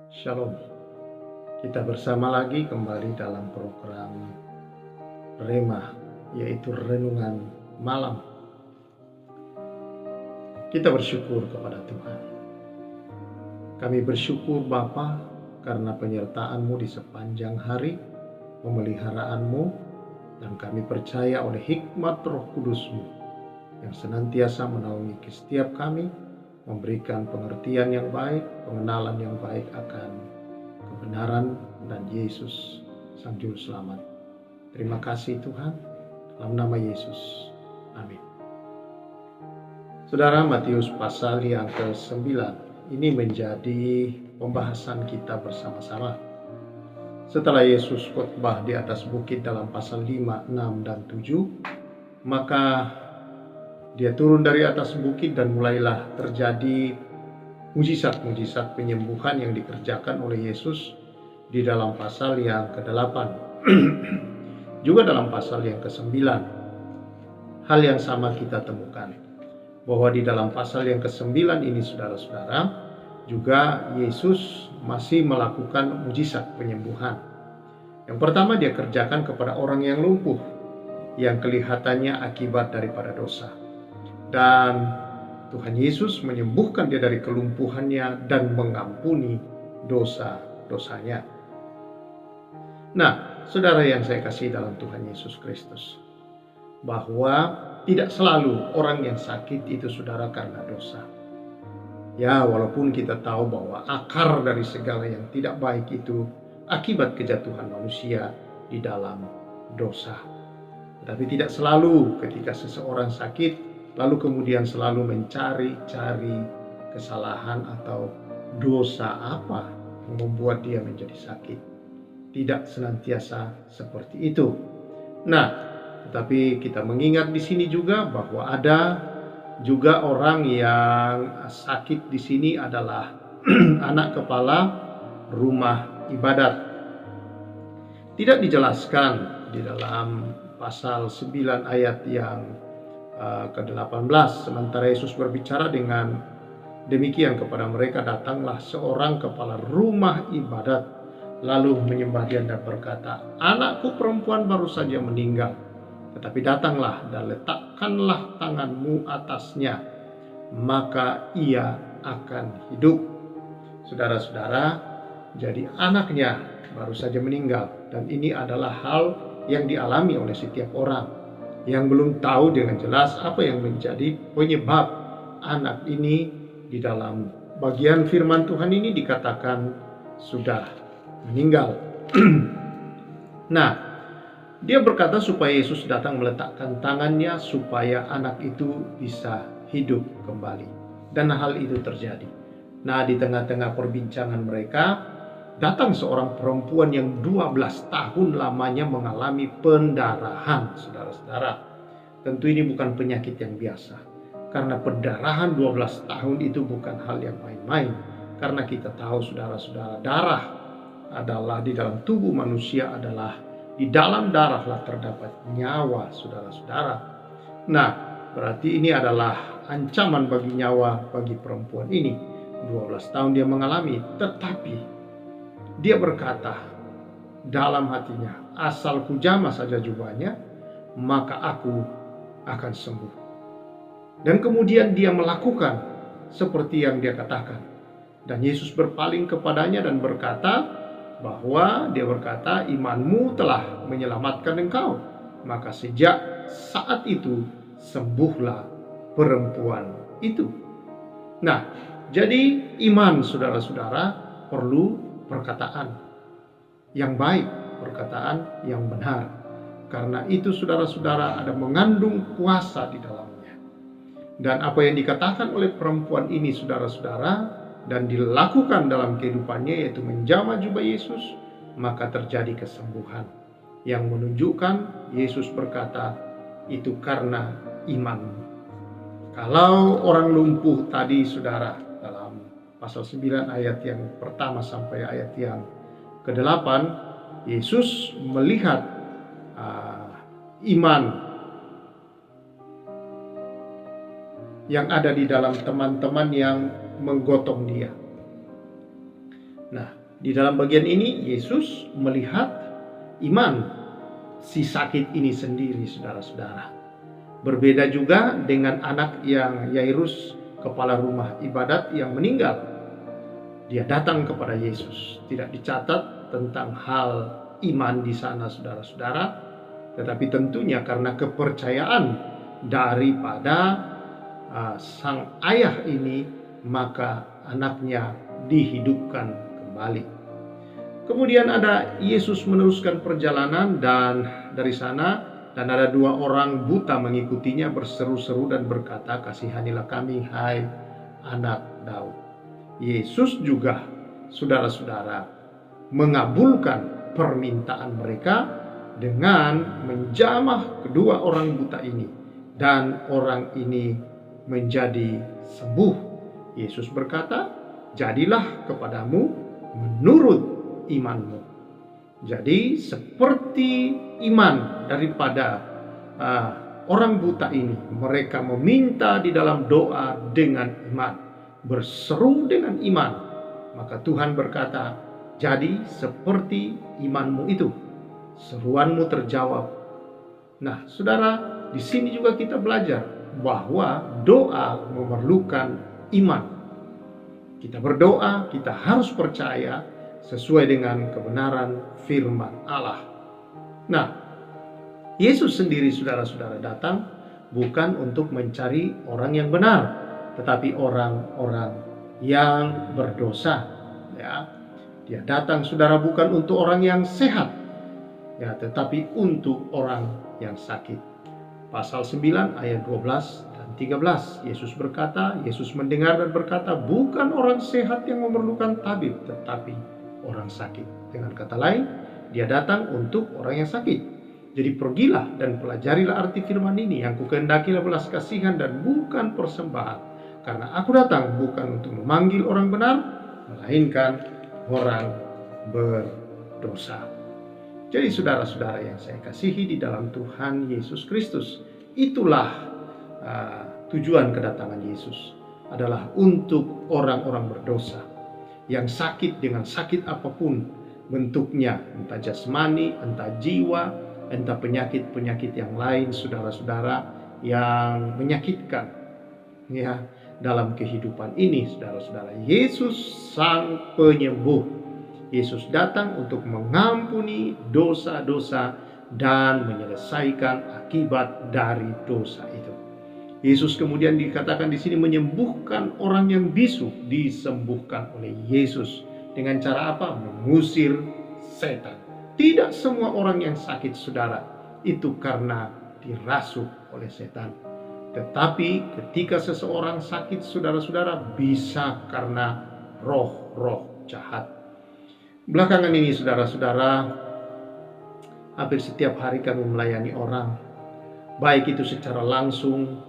Shalom. Kita bersama lagi kembali dalam program Rema, yaitu renungan malam. Kita bersyukur kepada Tuhan. Kami bersyukur Bapa karena penyertaan-Mu di sepanjang hari, pemeliharaanmu, dan kami percaya oleh hikmat Roh Kudus-Mu yang senantiasa menaungi setiap kami, memberikan pengertian yang baik, pengenalan yang baik akan kebenaran dan Yesus, Sang Juru Selamat. Terima kasih Tuhan, dalam nama Yesus. Amin. Saudara, Matius pasal yang ke-9 ini menjadi pembahasan kita bersama-sama. Setelah Yesus khotbah di atas bukit dalam pasal 5, 6, dan 7, maka Dia turun dari atas bukit dan mulailah terjadi mujizat-mujizat penyembuhan yang dikerjakan oleh Yesus di dalam pasal yang ke-8. Juga dalam pasal yang ke-9. Hal yang sama kita temukan, bahwa di dalam pasal yang ke-9 ini saudara-saudara, juga Yesus masih melakukan mujizat penyembuhan. Yang pertama dia kerjakan kepada orang yang lumpuh, yang kelihatannya akibat daripada dosa. Dan Tuhan Yesus menyembuhkan dia dari kelumpuhannya dan mengampuni dosa-dosanya. Nah, saudara yang saya kasih dalam Tuhan Yesus Kristus, bahwa tidak selalu orang yang sakit itu saudara karena dosa. Ya, walaupun kita tahu bahwa akar dari segala yang tidak baik itu akibat kejatuhan manusia di dalam dosa. Tetapi tidak selalu ketika seseorang sakit lalu kemudian selalu mencari-cari kesalahan atau dosa apa yang membuat dia menjadi sakit. Tidak senantiasa seperti itu. Nah, tetapi kita mengingat di sini juga bahwa ada juga orang yang sakit di sini adalah anak kepala rumah ibadat. Tidak dijelaskan di dalam pasal 9 ayat yang ke-18, sementara Yesus berbicara dengan demikian kepada mereka, datanglah seorang kepala rumah ibadat lalu menyembah dia dan berkata, anakku perempuan baru saja meninggal, tetapi datanglah dan letakkanlah tanganmu atasnya, maka ia akan hidup. Saudara-saudara, jadi anaknya baru saja meninggal, dan ini adalah hal yang dialami oleh setiap orang yang belum tahu dengan jelas apa yang menjadi penyebab anak ini. Di dalam bagian firman Tuhan ini dikatakan sudah meninggal. Nah, dia berkata supaya Yesus datang meletakkan tangannya supaya anak itu bisa hidup kembali. Dan hal itu terjadi. Nah, di tengah-tengah perbincangan mereka, datang seorang perempuan yang 12 tahun lamanya mengalami pendarahan, saudara-saudara. Tentu ini bukan penyakit yang biasa, karena pendarahan 12 tahun itu bukan hal yang main-main. Karena kita tahu saudara-saudara, darah adalah di dalam tubuh manusia, adalah di dalam darahlah terdapat nyawa, saudara-saudara. Nah, berarti ini adalah ancaman bagi nyawa bagi perempuan ini. 12 tahun dia mengalami, tetapi dia berkata dalam hatinya, asal ku jamah saja jubahnya, maka aku akan sembuh. Dan kemudian dia melakukan seperti yang dia katakan. Dan Yesus berpaling kepadanya dan berkata bahwa dia berkata, imanmu telah menyelamatkan engkau. Maka sejak saat itu sembuhlah perempuan itu. Nah, jadi iman saudara-saudara perlu perkataan yang baik, perkataan yang benar. Karena itu saudara-saudara ada mengandung kuasa di dalamnya. Dan apa yang dikatakan oleh perempuan ini saudara-saudara dan dilakukan dalam kehidupannya, yaitu menjamah jubah Yesus, maka terjadi kesembuhan yang menunjukkan Yesus berkata itu karena imanmu. Kalau orang lumpuh tadi saudara, dalam pasal 9 ayat yang pertama sampai ayat yang ke-8, Yesus melihat iman yang ada di dalam teman-teman yang menggotong dia. Nah, di dalam bagian ini Yesus melihat iman si sakit ini sendiri, saudara-saudara. Berbeda juga dengan anak yang Yairus, kepala rumah ibadat yang meninggal. Dia datang kepada Yesus. Tidak dicatat tentang hal iman di sana, saudara-saudara, tetapi tentunya karena kepercayaan daripada sang ayah ini, maka anaknya dihidupkan kembali. Kemudian ada Yesus meneruskan perjalanan dan dari sana ada 2 orang buta mengikutinya berseru-seru dan berkata, "Kasihanilah kami, hai anak Daud." Yesus juga, saudara-saudara, mengabulkan permintaan mereka dengan menjamah kedua orang buta ini, dan orang ini menjadi sembuh. Yesus berkata, "Jadilah kepadamu menurut imanmu." Jadi seperti iman daripada orang buta ini, mereka meminta di dalam doa dengan iman, berseru dengan iman, maka Tuhan berkata, "Jadi seperti imanmu itu, seruanmu terjawab." Nah, saudara, di sini juga kita belajar bahwa doa memerlukan iman. Kita berdoa, kita harus percaya sesuai dengan kebenaran firman Allah. Nah, Yesus sendiri, saudara-saudara, datang bukan untuk mencari orang yang benar, tetapi orang-orang yang berdosa. Ya, dia datang, saudara, bukan untuk orang yang sehat, ya, tetapi untuk orang yang sakit. Pasal 9 ayat 12 dan 13, Yesus berkata, Yesus mendengar dan berkata, "Bukan orang sehat yang memerlukan tabib, tetapi orang sakit." Dengan kata lain, dia datang untuk orang yang sakit. Jadi pergilah dan pelajarilah arti firman ini, "Yang kukehendakilah belas kasihan dan bukan persembahan. Karena aku datang bukan untuk memanggil orang benar, melainkan orang berdosa." Jadi saudara-saudara yang saya kasihi di dalam Tuhan Yesus Kristus, itulah tujuan kedatangan Yesus, adalah untuk orang-orang berdosa yang sakit dengan sakit apapun bentuknya, entah jasmani, entah jiwa, entah penyakit-penyakit yang lain, saudara-saudara, yang menyakitkan ya dalam kehidupan ini, saudara-saudara. Yesus sang penyembuh. Yesus datang untuk mengampuni dosa-dosa dan menyelesaikan akibat dari dosa itu. Yesus kemudian dikatakan di sini menyembuhkan orang yang bisu, disembuhkan oleh Yesus dengan cara apa? Mengusir setan. Tidak semua orang yang sakit, saudara, itu karena dirasuk oleh setan. Tetapi ketika seseorang sakit, saudara-saudara, bisa karena roh-roh jahat. Belakangan ini, saudara-saudara, hampir setiap hari kami melayani orang, baik itu secara langsung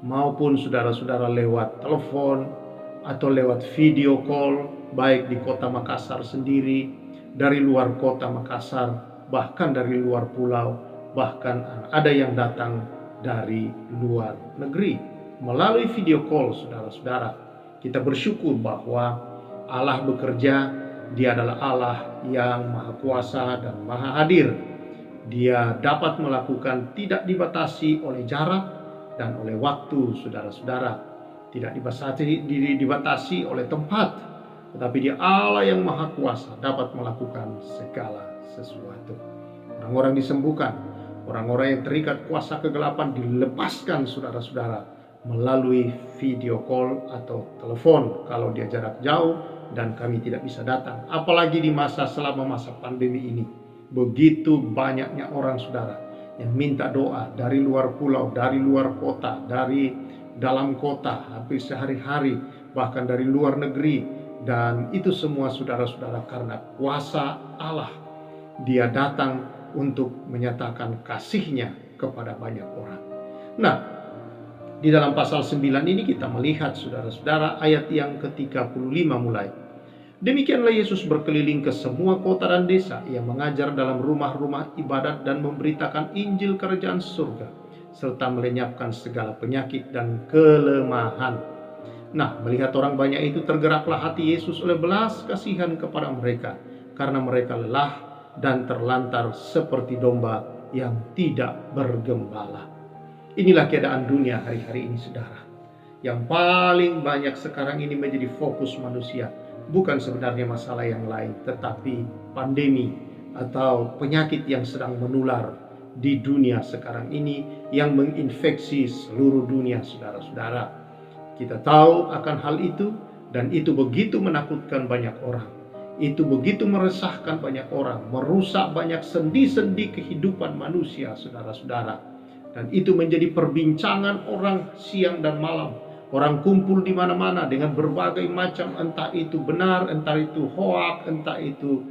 maupun saudara-saudara lewat telepon atau lewat video call, baik di kota Makassar sendiri, dari luar kota Makassar, bahkan dari luar pulau, bahkan ada yang datang dari luar negeri melalui video call, saudara-saudara. Kita bersyukur bahwa Allah bekerja. Dia adalah Allah yang Maha Kuasa dan Maha Hadir. Dia dapat melakukan, tidak dibatasi oleh jarak dan oleh waktu, saudara-saudara. Tidak dibatasi oleh tempat, tetapi Dia Allah yang Maha Kuasa, dapat melakukan segala sesuatu. Orang-orang disembuhkan, orang-orang yang terikat kuasa kegelapan dilepaskan, saudara-saudara, melalui video call atau telepon kalau dia jarak jauh dan kami tidak bisa datang. Apalagi di selama masa pandemi ini, begitu banyaknya orang, saudara, yang minta doa dari luar pulau, dari luar kota, dari dalam kota, hampir sehari-hari, bahkan dari luar negeri. Dan itu semua, saudara-saudara, karena kuasa Allah. Dia datang untuk menyatakan kasih-Nya kepada banyak orang. Nah, di dalam pasal 9 ini kita melihat, saudara-saudara, ayat yang ke-35 mulai. "Demikianlah Yesus berkeliling ke semua kota dan desa. Ia mengajar dalam rumah-rumah ibadat dan memberitakan Injil kerajaan surga, serta melenyapkan segala penyakit dan kelemahan. Nah, melihat orang banyak itu, tergeraklah hati Yesus oleh belas kasihan kepada mereka, karena mereka lelah dan terlantar seperti domba yang tidak bergembala. Inilah keadaan dunia hari-hari ini, saudara. Yang paling banyak sekarang ini menjadi fokus manusia, bukan sebenarnya masalah yang lain, tetapi pandemi atau penyakit yang sedang menular di dunia sekarang ini yang menginfeksi seluruh dunia, saudara-saudara. Kita tahu akan hal itu, dan itu begitu menakutkan banyak orang. Itu begitu meresahkan banyak orang, merusak banyak sendi-sendi kehidupan manusia, saudara-saudara. Dan itu menjadi perbincangan orang siang dan malam. Orang kumpul di mana-mana dengan berbagai macam, entah itu benar, entah itu hoak, entah itu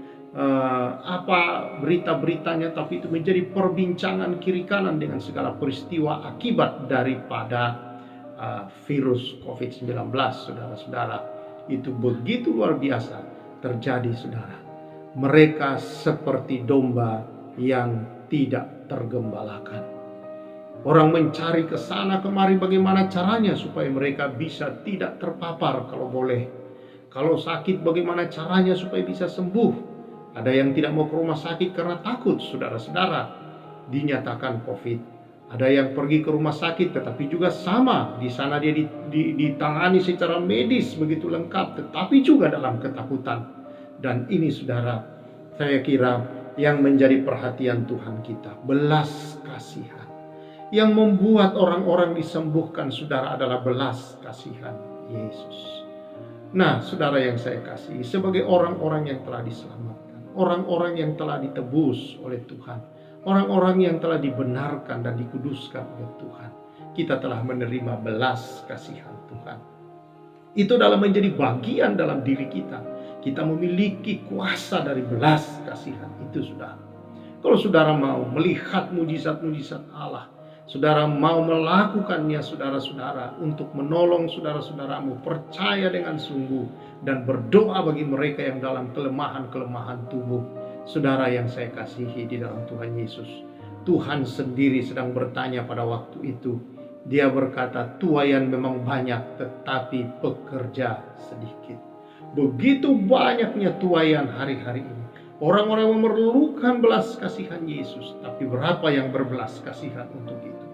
apa berita-beritanya, tapi itu menjadi perbincangan kiri kanan dengan segala peristiwa akibat daripada virus COVID-19, saudara-saudara. Itu begitu luar biasa terjadi, saudara. Mereka seperti domba yang tidak tergembalakan. Orang mencari ke sana kemari bagaimana caranya supaya mereka bisa tidak terpapar kalau boleh. Kalau sakit bagaimana caranya supaya bisa sembuh. Ada yang tidak mau ke rumah sakit karena takut, saudara-saudara, dinyatakan COVID. Ada yang pergi ke rumah sakit tetapi juga sama, di sana dia ditangani secara medis begitu lengkap, tetapi juga dalam ketakutan. Dan ini, saudara, saya kira yang menjadi perhatian Tuhan kita, belas kasihan. Yang membuat orang-orang disembuhkan, saudara, adalah belas kasihan Yesus. Nah, saudara yang saya kasihi, sebagai orang-orang yang telah diselamatkan, orang-orang yang telah ditebus oleh Tuhan, orang-orang yang telah dibenarkan dan dikuduskan oleh Tuhan, kita telah menerima belas kasihan Tuhan. Itu dalam menjadi bagian dalam diri kita. Kita memiliki kuasa dari belas kasihan itu, saudara. Kalau saudara mau melihat mujizat-mujizat Allah, saudara mau melakukannya, saudara-saudara, untuk menolong saudara-saudaramu, percaya dengan sungguh dan berdoa bagi mereka yang dalam kelemahan-kelemahan tubuh. Saudara yang saya kasihi di dalam Tuhan Yesus, Tuhan sendiri sedang bertanya pada waktu itu. Dia berkata, tuaian memang banyak tetapi pekerja sedikit. Begitu banyaknya tuaian hari-hari ini. Orang-orang memerlukan belas kasihan Yesus, tapi berapa yang berbelas kasihan untuk itu?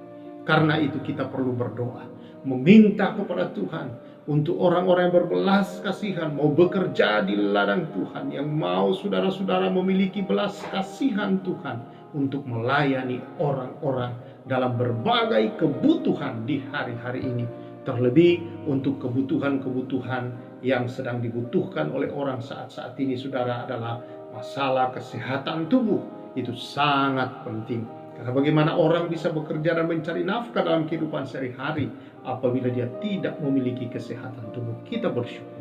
Karena itu kita perlu berdoa, meminta kepada Tuhan untuk orang-orang yang berbelas kasihan, mau bekerja di ladang Tuhan, yang mau saudara-saudara memiliki belas kasihan Tuhan untuk melayani orang-orang dalam berbagai kebutuhan di hari-hari ini. Terlebih untuk kebutuhan-kebutuhan yang sedang dibutuhkan oleh orang saat-saat ini, saudara, adalah masalah kesehatan tubuh. Itu sangat penting. Karena bagaimana orang bisa bekerja dan mencari nafkah dalam kehidupan sehari-hari apabila dia tidak memiliki kesehatan tubuh? Kita bersyukur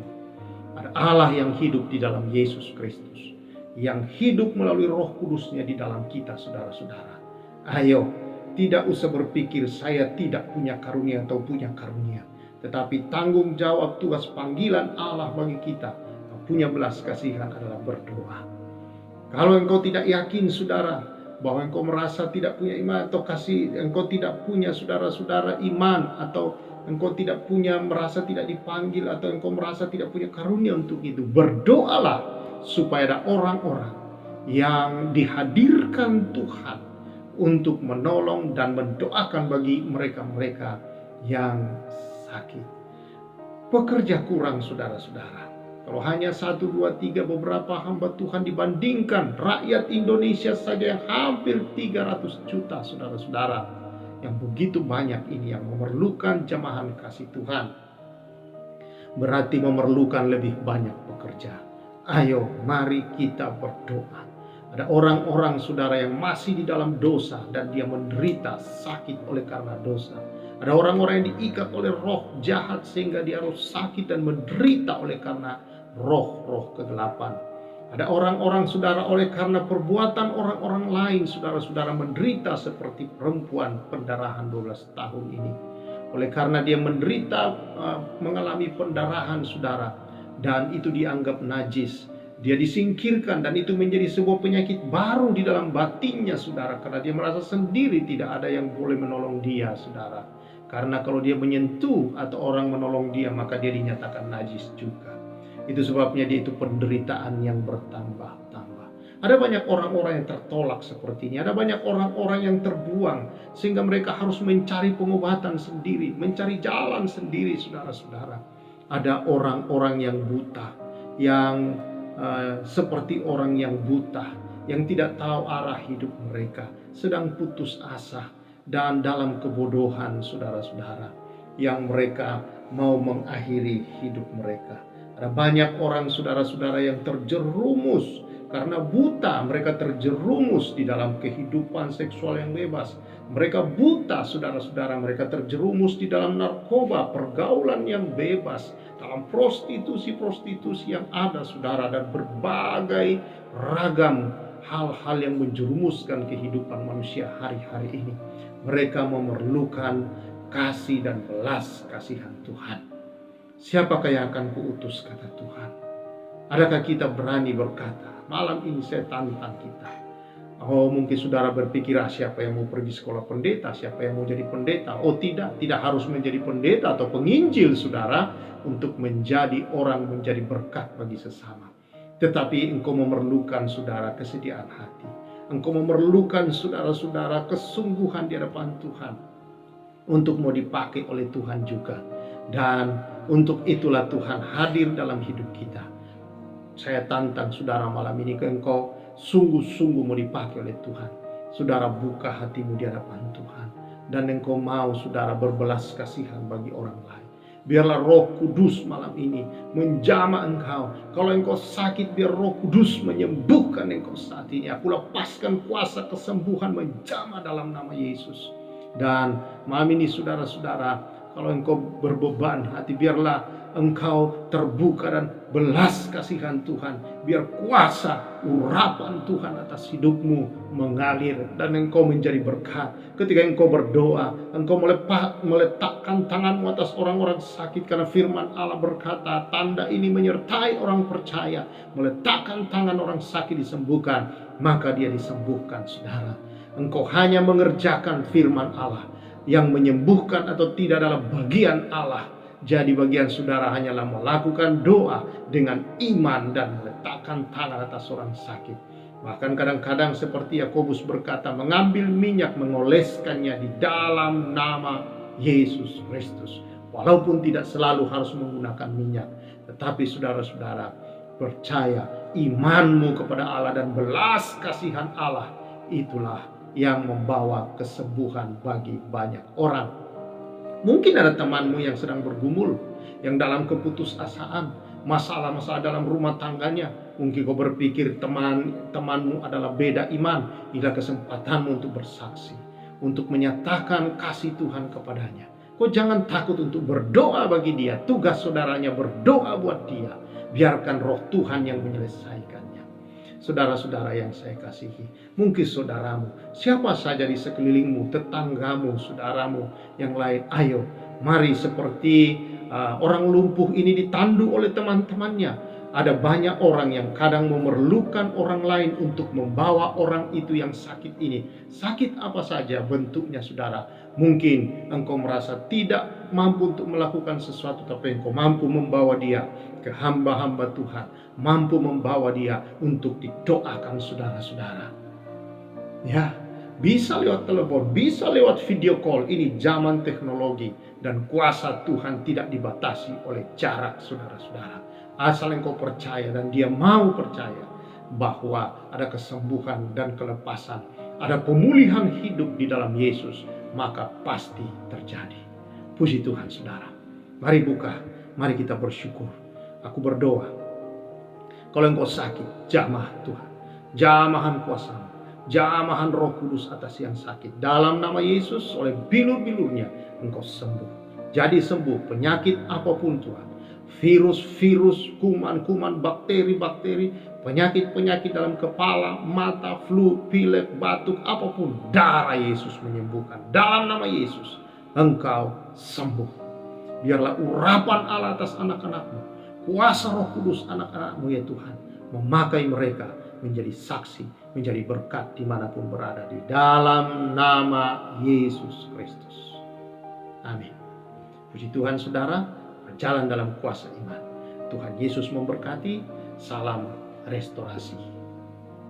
ada Allah yang hidup di dalam Yesus Kristus, yang hidup melalui Roh Kudus-Nya di dalam kita, saudara-saudara. Ayo, tidak usah berpikir saya tidak punya karunia atau punya karunia, tetapi tanggung jawab tugas panggilan Allah bagi kita punya belas kasihan adalah berdoa. Kalau engkau tidak yakin, saudara, bahwa engkau merasa tidak punya iman atau kasih, engkau tidak punya, saudara-saudara, iman, atau engkau tidak punya, merasa tidak dipanggil, atau engkau merasa tidak punya karunia untuk itu, berdoalah supaya ada orang-orang yang dihadirkan Tuhan untuk menolong dan mendoakan bagi mereka-mereka yang sakit. Pekerja kurang, saudara-saudara. Kalau hanya 1, 2, 3 beberapa hamba Tuhan dibandingkan rakyat Indonesia saja yang hampir 300 juta, saudara-saudara, yang begitu banyak ini yang memerlukan jamahan kasih Tuhan, berarti memerlukan lebih banyak pekerja. Ayo, mari kita berdoa. Ada orang-orang, saudara, yang masih di dalam dosa dan dia menderita sakit oleh karena dosa. Ada orang-orang yang diikat oleh roh jahat sehingga dia harus sakit dan menderita oleh karena roh-roh kegelapan. Ada orang-orang, saudara, oleh karena perbuatan orang-orang lain, saudara-saudara, menderita seperti perempuan pendarahan 12 tahun ini. Oleh karena dia menderita, mengalami pendarahan, saudara, dan itu dianggap najis, dia disingkirkan, dan itu menjadi sebuah penyakit baru di dalam batinnya, saudara, karena dia merasa sendiri, tidak ada yang boleh menolong dia, saudara. Karena kalau dia menyentuh atau orang menolong dia, maka dia dinyatakan najis juga. Itu sebabnya dia itu penderitaan yang bertambah-tambah. Ada banyak orang-orang yang tertolak seperti ini. Ada banyak orang-orang yang terbuang sehingga mereka harus mencari pengobatan sendiri, mencari jalan sendiri, saudara-saudara. Ada orang-orang yang buta, yang seperti orang yang buta, yang tidak tahu arah hidup mereka, sedang putus asa dan dalam kebodohan, saudara-saudara, yang mereka mau mengakhiri hidup mereka. Ada banyak orang, saudara-saudara, yang terjerumus karena buta. Mereka terjerumus di dalam kehidupan seksual yang bebas. Mereka buta, saudara-saudara. Mereka terjerumus di dalam narkoba, pergaulan yang bebas, dalam prostitusi-prostitusi yang ada, saudara, dan berbagai ragam hal-hal yang menjerumuskan kehidupan manusia hari-hari ini. Mereka memerlukan kasih dan belas kasihan Tuhan. Siapakah yang akan kuutus, kata Tuhan? Adakah kita berani berkata, malam ini saya tantang kita. Oh, mungkin saudara berpikir, siapa yang mau pergi sekolah pendeta, siapa yang mau jadi pendeta? Oh tidak harus menjadi pendeta atau penginjil, saudara, untuk menjadi orang, menjadi berkat bagi sesama. Tetapi engkau memerlukan, saudara, kesediaan hati. Engkau memerlukan, saudara-saudara, kesungguhan di hadapan Tuhan untuk mau dipakai oleh Tuhan juga. Dan untuk itulah Tuhan hadir dalam hidup kita. Saya tantang saudara malam ini, ke engkau sungguh-sungguh mau dipakai oleh Tuhan. Saudara buka hatimu di hadapan Tuhan, dan engkau mau, saudara, berbelas kasihan bagi orang lain. Biarlah Roh Kudus malam ini menjamah engkau. Kalau engkau sakit, biar Roh Kudus menyembuhkan engkau saat ini. Aku lepaskan kuasa kesembuhan menjamah dalam nama Yesus. Dan malam ini, saudara-saudara, kalau engkau berbeban hati, biarlah engkau terbuka dan belas kasihan Tuhan. Biar kuasa urapan Tuhan atas hidupmu mengalir dan engkau menjadi berkat. Ketika engkau berdoa, engkau meletakkan tanganmu atas orang-orang sakit, karena firman Allah berkata, tanda ini menyertai orang percaya. Meletakkan tangan orang sakit disembuhkan, maka dia disembuhkan, saudara. Engkau hanya mengerjakan firman Allah. Yang menyembuhkan atau tidak adalah bagian Allah. Jadi bagian saudara hanyalah melakukan doa dengan iman dan meletakkan tangan atas orang sakit. Bahkan kadang-kadang seperti Yakobus berkata, mengambil minyak, mengoleskannya di dalam nama Yesus Kristus. Walaupun tidak selalu harus menggunakan minyak, tetapi saudara-saudara percaya, imanmu kepada Allah dan belas kasihan Allah, itulah yang membawa kesembuhan bagi banyak orang. Mungkin ada temanmu yang sedang bergumul, yang dalam keputusasaan, masalah-masalah dalam rumah tangganya. Mungkin kau berpikir temanmu adalah beda iman. Inilah kesempatanmu untuk bersaksi, untuk menyatakan kasih Tuhan kepadanya. Kau jangan takut untuk berdoa bagi dia. Tugas saudaranya berdoa buat dia. Biarkan Roh Tuhan yang menyelesaikannya. Saudara-saudara yang saya kasihi, mungkin saudaramu, siapa saja di sekelilingmu, tetanggamu, saudaramu yang lain, ayo mari seperti orang lumpuh ini ditandu oleh teman-temannya. Ada banyak orang yang kadang memerlukan orang lain untuk membawa orang itu yang sakit ini. Sakit apa saja bentuknya, saudara. Mungkin engkau merasa tidak mampu untuk melakukan sesuatu, tapi engkau mampu membawa dia ke hamba-hamba Tuhan. Mampu membawa dia untuk didoakan, saudara-saudara. Ya, bisa lewat telepon, bisa lewat video call. Ini zaman teknologi dan kuasa Tuhan tidak dibatasi oleh jarak, saudara-saudara. Asal engkau percaya dan dia mau percaya bahwa ada kesembuhan dan kelepasan, ada pemulihan hidup di dalam Yesus, maka pasti terjadi. Puji Tuhan, saudara. Mari buka, mari kita bersyukur. Aku berdoa, kalau engkau sakit, jamah Tuhan, jamahan kuasa-Mu, jamahan Roh Kudus atas yang sakit. Dalam nama Yesus, oleh bilur-bilurnya engkau sembuh. Jadi sembuh penyakit apapun Tuhan. Virus-virus, kuman-kuman, bakteri-bakteri, penyakit-penyakit dalam kepala, mata, flu, pilek, batuk, apapun, darah Yesus menyembuhkan. Dalam nama Yesus, engkau sembuh. Biarlah urapan Allah atas anak-anak-Mu, kuasa Roh Kudus anak-anak-Mu ya Tuhan, memakai mereka menjadi saksi, menjadi berkat dimanapun berada, di dalam nama Yesus Kristus. Amin. Puji Tuhan saudara, berjalan dalam kuasa iman. Tuhan Yesus memberkati. Salam restorasi.